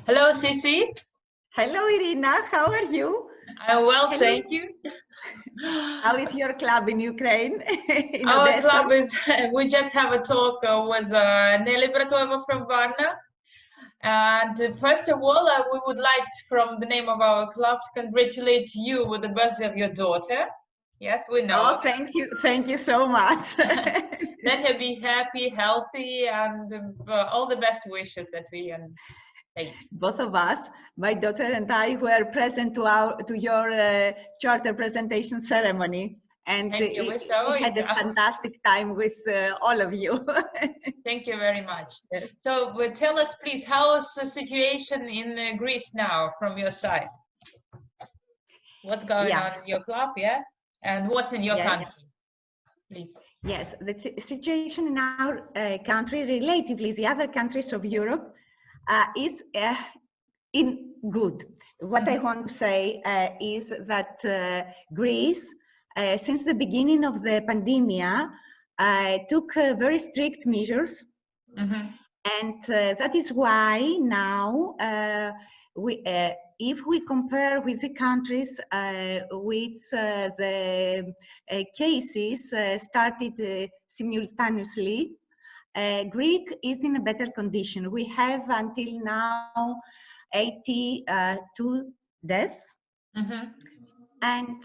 Hello, Sissy. Hello, Irina. How are you? I'm well, Hello. thank you. How is your club in Ukraine? In Our Odessa? club is, we just have a talk with Nelly Bratova from Varna. And first of all, we would like, from the name of our club, to congratulate you with the birthday of your daughter. Yes, we know. Oh, thank you. Thank you so much. Let her be happy, healthy, and all the best wishes that we can take. Both of us, my daughter and I, were present to your charter presentation ceremony, and we had a fantastic time with all of you. Thank you very much. Yes. So tell us, please, how is the situation in Greece now from your side? What's going on in your club, yeah? And what's in your country, please? Yes, the situation in our country, relatively the other countries of Europe, is in good. What I want to say is that Greece, since the beginning of the pandemic, took very strict measures, and that is why now if we compare with the countries which the cases started simultaneously, Greece is in a better condition. We have until now 82 deaths, and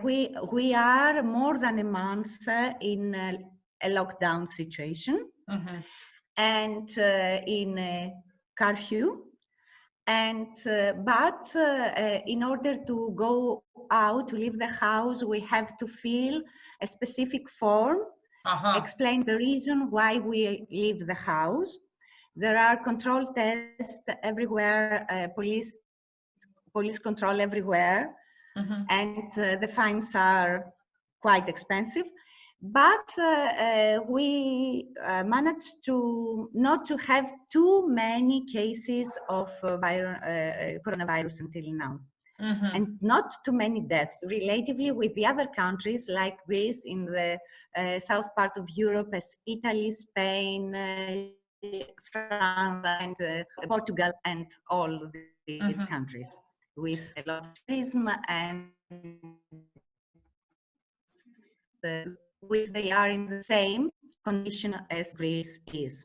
we are more than a month in a lockdown situation and in a curfew. And but in order to go out, to leave the house, we have to fill a specific form, explain the reason why we leave the house. There are control tests everywhere, police control everywhere, and the fines are quite expensive. But we managed to not to have too many cases of coronavirus until now, and not too many deaths, relatively with the other countries like Greece in the south part of Europe, as Italy, Spain, France, and Portugal, and all these countries with a lot of tourism and which they are in the same condition as Greece is.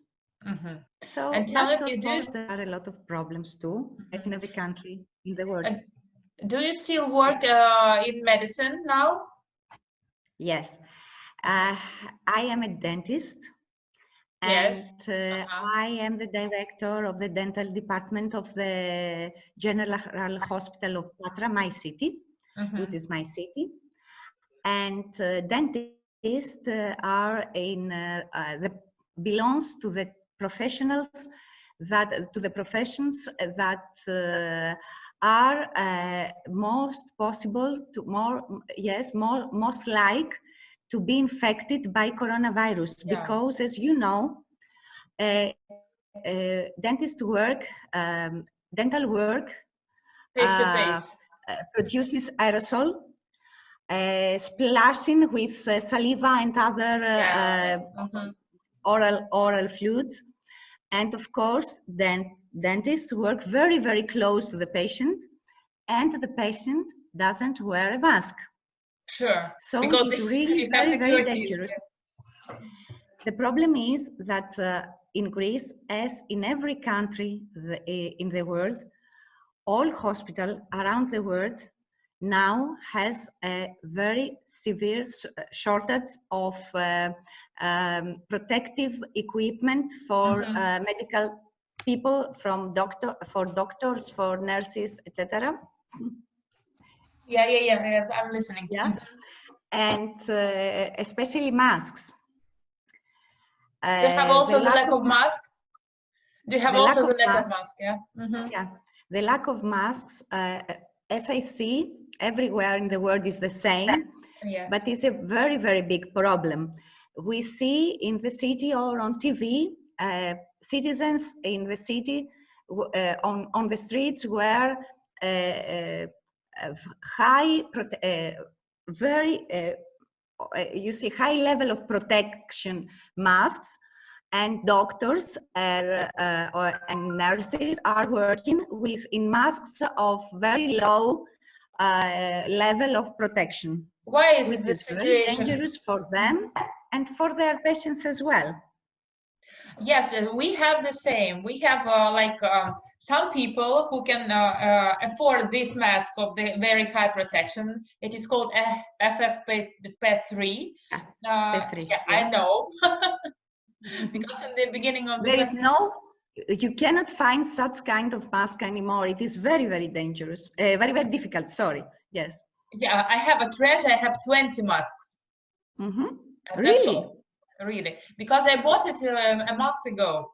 So, and tell me, there are a lot of problems too, as in every country in the world. Do you still work in medicine now? Yes, I am a dentist, and I am the director of the dental department of the General Hospital of Patra, my city, which is my city. And dentists are in belongs to the professionals to the professions that are most possible to most like to be infected by coronavirus, because, as you know, dentist work, dental work face to face produces aerosol, splashing with saliva and other oral fluids. And of course, then dentists work very, very close to the patient, and the patient doesn't wear a mask. Sure. So it's really very, very dangerous. The problem is that in Greece, as in every country in the world, all hospitals around the world now has a very severe shortage of protective equipment for medical people, for doctors, for nurses, etc. Yeah, I'm listening. And especially masks. Do you have also the lack of masks? Do you have also the lack of masks? Yeah, the lack of masks, as I see, everywhere in the world is the same, but it's a very, very big problem. We see in the city or on TV, citizens in the city, on the streets where you see high level of protection masks, and doctors and nurses are working in masks of very low level of protection. Why is which this is very situation dangerous for them and for their patients as well. Yes, we have the same. We have some people who can afford this mask of the very high protection. It is called FFP3. P3, yeah, yes. I know. Because in the beginning of the there is you cannot find such kind of mask anymore. It is very, very dangerous. Very, very difficult. Sorry. Yes. Yeah, I have a treasure. I have 20 masks. Really? Really, because I bought it a month ago,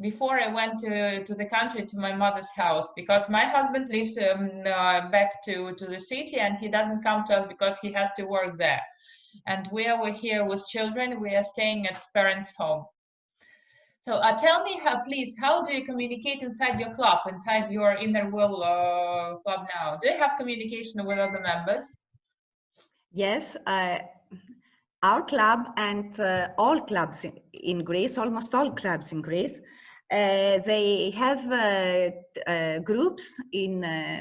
before I went to the country, to my mother's house, because my husband lives back to the city, and he doesn't come to us because he has to work there. And where we're here with children, we are staying at parents' home. So tell me, please, how do you communicate inside your club, inside your Inner Will club now? Do you have communication with other members? Yes, our club and all clubs in Greece, almost all clubs in Greece, they have groups in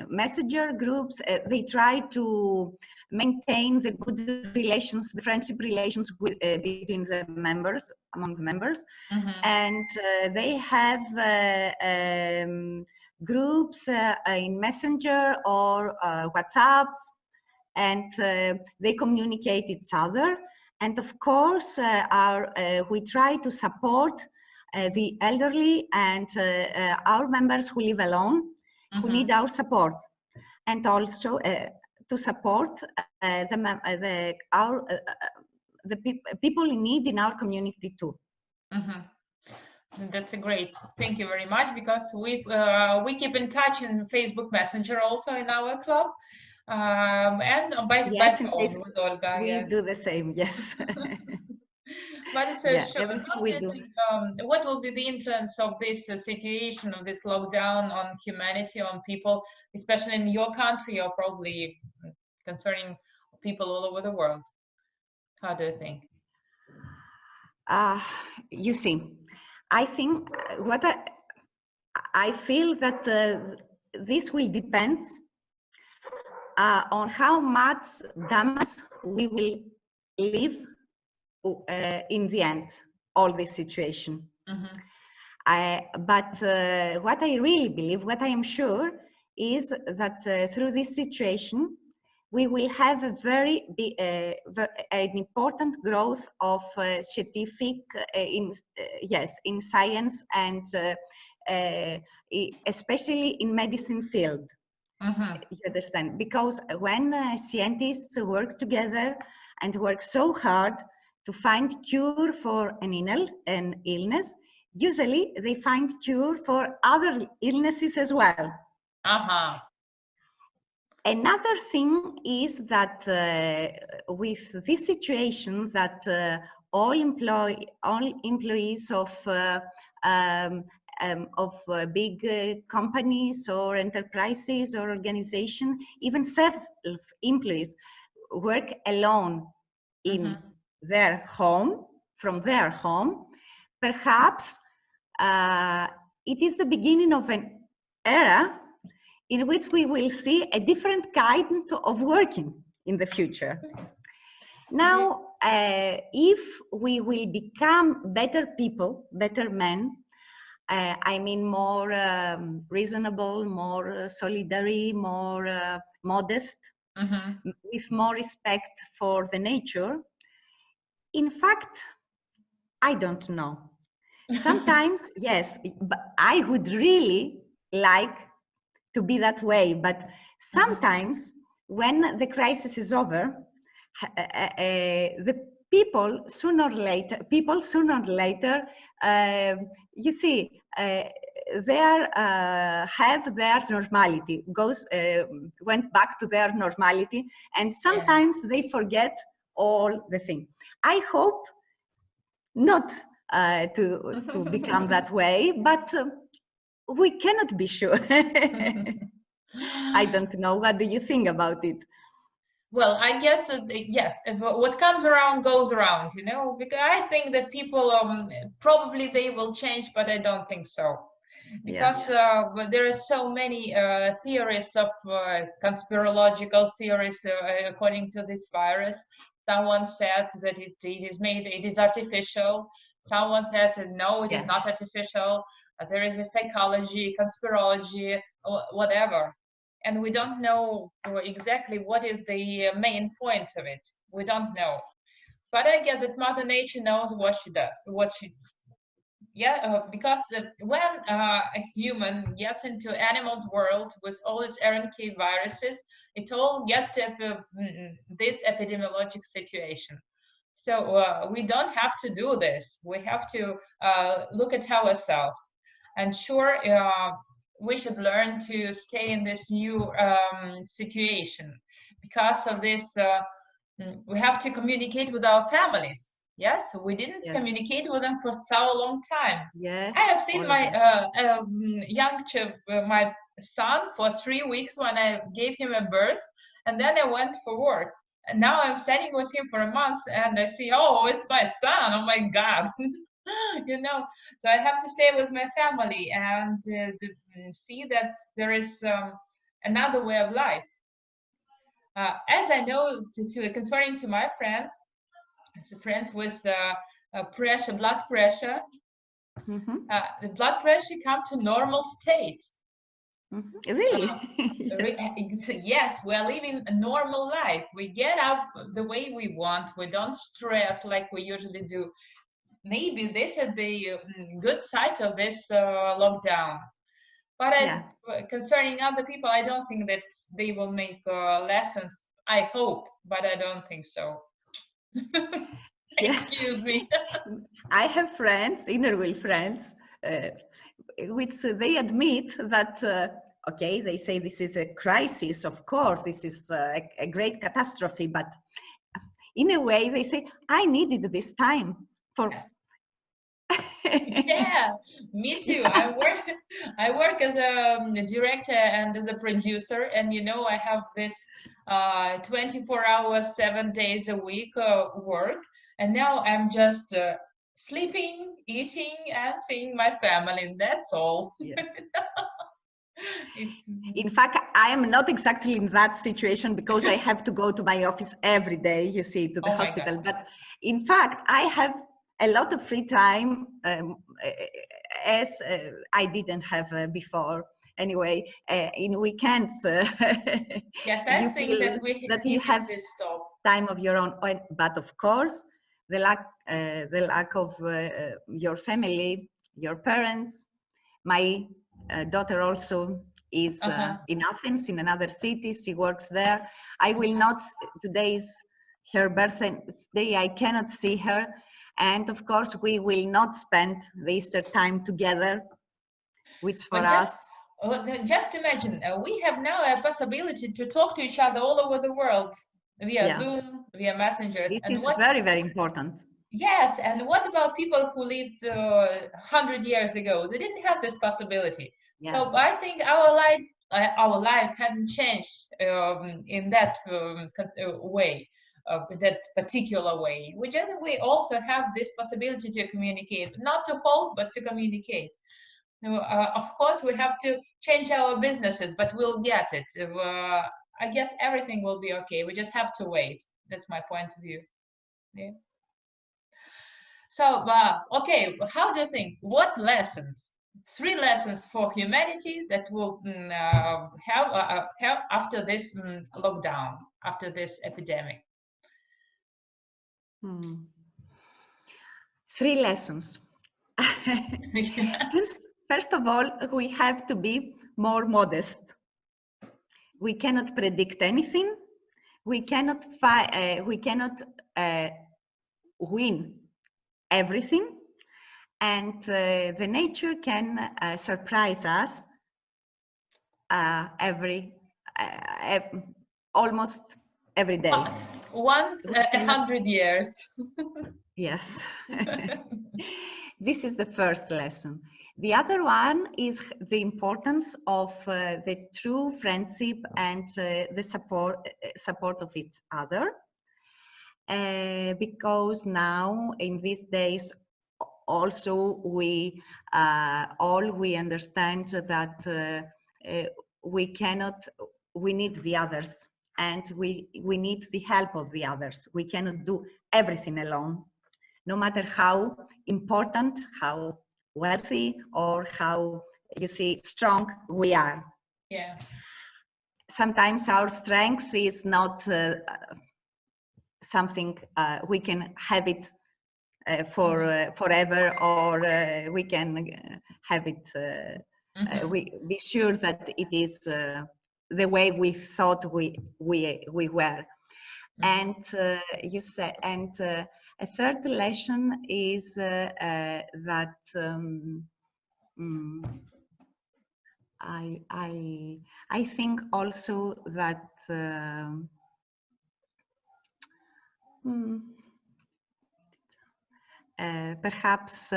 messenger groups. They try to maintain the good relations, the friendship relations between the members, among the members. And they have groups in messenger or WhatsApp, and they communicate each other. And of course, we try to support the elderly and our members who live alone, who need our support, and also to support the people in need in our community too. That's a great. Thank you very much, because we keep in touch in Facebook Messenger also in our club. And by phone with Olga. We do the same, yes. But what will be the influence of this situation, of this lockdown on humanity, on people, especially in your country, or probably concerning people all over the world? How do you think? You see, I think what I feel that this will depend on how much damage we will leave in the end, all this situation. But what I really believe, what I am sure, is that through this situation, we will have a an important growth of scientific, in science, and especially in medicine field. You understand? Because when scientists work together and work so hard to find cure for an illness, usually they find cure for other illnesses as well. Another thing is that with this situation, that all employees of big companies or enterprises or organizations, even self-employees, work alone in their home, from their home, perhaps it is the beginning of an era in which we will see a different kind of working in the future. Now, if we will become better people, better men, I mean more reasonable, more solidary, more modest, with more respect for the nature, in fact, I don't know. Sometimes, yes, but I would really like to be that way, but sometimes when the crisis is over, the people sooner or later, you see, they have their normality, went back to their normality, and sometimes they forget all the things. I hope not to become that way, but we cannot be sure. I don't know. What do you think about it? Well, I guess yes. What comes around goes around, you know. Because I think that people probably they will change, but I don't think so. Because there are so many theories of conspirological theories according to this virus. Someone says that it is artificial. Someone says that no, it is not artificial. There is a psychology, conspirology, whatever. And we don't know exactly what is the main point of it. We don't know. But I guess that Mother Nature knows what she does, because when a human gets into animal world with all its RNK viruses, it all gets to this epidemiologic situation. So we don't have to do this. We have to look at ourselves. And sure, we should learn to stay in this new situation. Because of this, we have to communicate with our families. Yes, we didn't communicate with them for so long time. Yes, I have seen my my son for 3 weeks when I gave him a birth, and then I went for work. And now I'm standing with him for a month, and I see, oh, it's my son. Oh my God, you know. So I have to stay with my family and see that there is another way of life. As I know, concerning to my friends. As a friend with pressure, blood pressure, the blood pressure come to normal state. Really? Yes, we are living a normal life. We get up the way we want. We don't stress like we usually do. Maybe this is the good side of this lockdown. But concerning other people, I don't think that they will make lessons. I hope, but I don't think so. Excuse me. I have friends, inner wheel friends, which they admit that, okay, they say this is a crisis, of course, this is a great catastrophe, but in a way they say, I needed this time for... Yeah, me too. I work as a director and as a producer, and you know, I have this 24 hours, 7 days a week work. And now I'm just sleeping, eating, and seeing my family. That's all. Yes. In fact, I am not exactly in that situation because I have to go to my office every day, you see, to the hospital. But in fact, I have a lot of free time as I didn't have before. Anyway, in weekends, yes, I think that you have time of your own. But of course, the lack of your family, your parents. My daughter also is in Athens, in another city. She works there. I will not. Today is her birthday. I cannot see her, and of course, we will not spend the Easter time together, which for us. Just imagine, we have now a possibility to talk to each other all over the world via Zoom, via messengers. It is very, very important. Yes, and what about people who lived 100 years ago? They didn't have this possibility. Yeah. So I think our life hadn't changed in that way, that particular way. We also have this possibility to communicate, not to hold, but to communicate. Of course, we have to change our businesses, but we'll get it. I guess everything will be okay. We just have to wait. That's my point of view. Yeah. So, okay, how do you think? What lessons? 3 lessons for humanity that will have after this lockdown, after this epidemic. 3 lessons. First of all, we have to be more modest. We cannot predict anything. We cannot win everything, and the nature can surprise us almost every day. Once 100 years. Yes. This is the first lesson. The other one is the importance of the true friendship and the support of each other. Because now in these days also we understand that we need the others, and we need the help of the others. We cannot do everything alone, no matter how important, how wealthy, or how, you see, strong we are. Yeah. Sometimes our strength is not something we can have it forever, or we can have it. We be sure that it is the way we thought we were. And you said, and a third lesson is that I think also that perhaps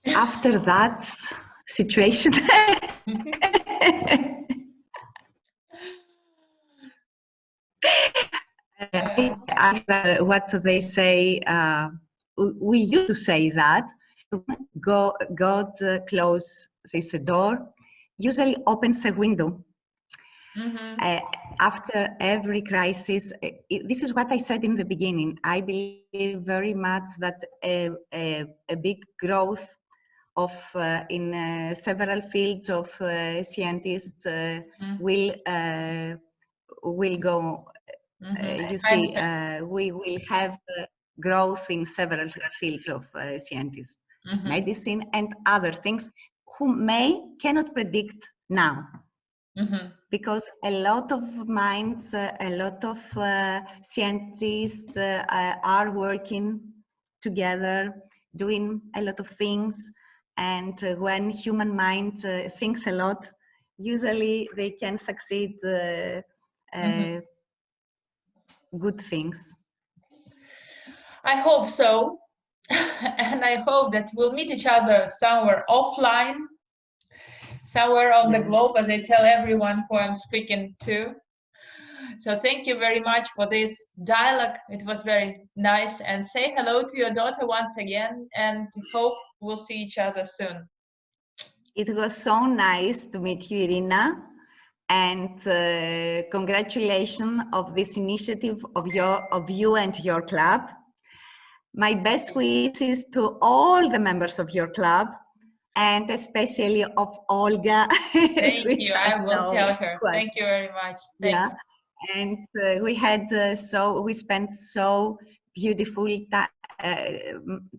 after that situation what they say, we used to say that God closes a door, usually opens a window. After every crisis, this is what I said in the beginning. I believe very much that a big growth of in several fields of scientists will go. You see, we will have growth in several fields of scientists, medicine and other things, who cannot predict now. Because a lot of minds, a lot of scientists are working together, doing a lot of things. And when human mind thinks a lot, usually they can succeed good things. I hope so. And I hope that we'll meet each other somewhere offline, somewhere on the globe, as I tell everyone who I'm speaking to. So thank you very much for this dialogue. It was very nice. And say hello to your daughter once again, and hope we'll see each other soon. It was so nice to meet you, Irina, and congratulations of this initiative of you and your club. My best wishes to all the members of your club, and especially of Olga. Thank you. I will tell her. Thank you very much. Thank you. And we had we spent so beautiful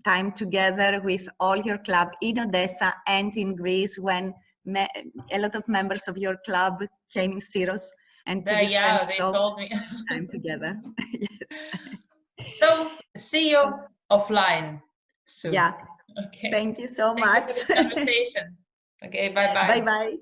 time together with all your club in Odessa and in Greece, when a lot of members of your club came in Syros, and we spent they told me time together. Yes. So see you offline soon. Yeah. Okay. Thank you so much. Thank you for this conversation. Okay. Bye bye. Bye bye.